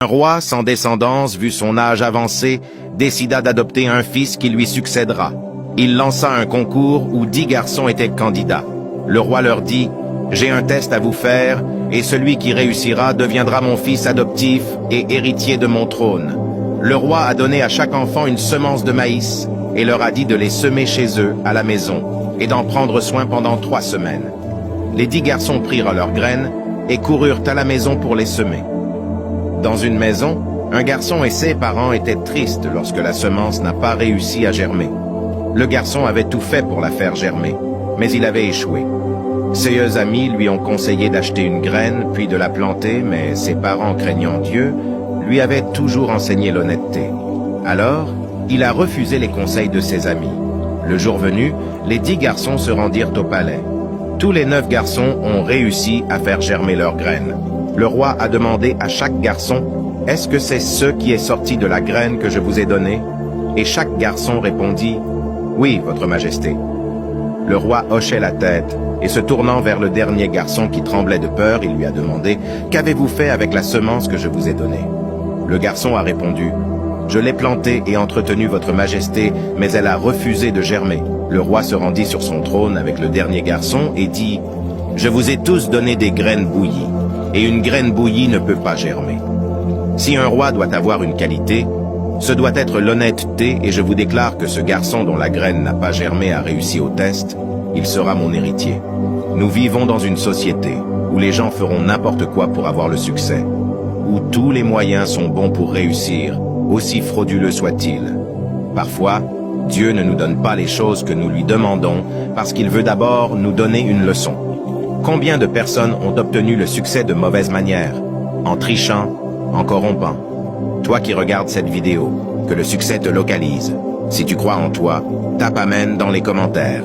Un roi sans descendance, vu son âge avancé, décida d'adopter un fils qui lui succédera. Il lança un concours où 10 garçons étaient candidats. Le roi leur dit « J'ai un test à vous faire, et celui qui réussira deviendra mon fils adoptif et héritier de mon trône. » Le roi a donné à chaque enfant une semence de maïs et leur a dit de les semer chez eux, à la maison, et d'en prendre soin pendant 3 semaines. Les 10 garçons prirent leurs graines et coururent à la maison pour les semer. Dans une maison, un garçon et ses parents étaient tristes lorsque la semence n'a pas réussi à germer. Le garçon avait tout fait pour la faire germer, mais il avait échoué. Ses amis lui ont conseillé d'acheter une graine puis de la planter, mais ses parents, craignant Dieu, lui avaient toujours enseigné l'honnêteté. Alors, il a refusé les conseils de ses amis. Le jour venu, les 10 garçons se rendirent au palais. Tous les 9 garçons ont réussi à faire germer leurs graines. Le roi a demandé à chaque garçon « Est-ce que c'est ce qui est sorti de la graine que je vous ai donnée ?» Et chaque garçon répondit « Oui, votre majesté. » Le roi hochait la tête et se tournant vers le dernier garçon qui tremblait de peur, il lui a demandé « Qu'avez-vous fait avec la semence que je vous ai donnée ?» Le garçon a répondu « Je l'ai plantée et entretenue, votre majesté, mais elle a refusé de germer. » Le roi se rendit sur son trône avec le dernier garçon et dit « Je vous ai tous donné des graines bouillies. Et une graine bouillie ne peut pas germer. Si un roi doit avoir une qualité, ce doit être l'honnêteté, et je vous déclare que ce garçon dont la graine n'a pas germé a réussi au test, il sera mon héritier. Nous vivons dans une société où les gens feront n'importe quoi pour avoir le succès, où tous les moyens sont bons pour réussir, aussi frauduleux soient-ils. Parfois, Dieu ne nous donne pas les choses que nous lui demandons parce qu'il veut d'abord nous donner une leçon. Combien de personnes ont obtenu le succès de mauvaise manière, en trichant, en corrompant? Toi qui regardes cette vidéo, que le succès te localise. Si tu crois en toi, tape Amen dans les commentaires.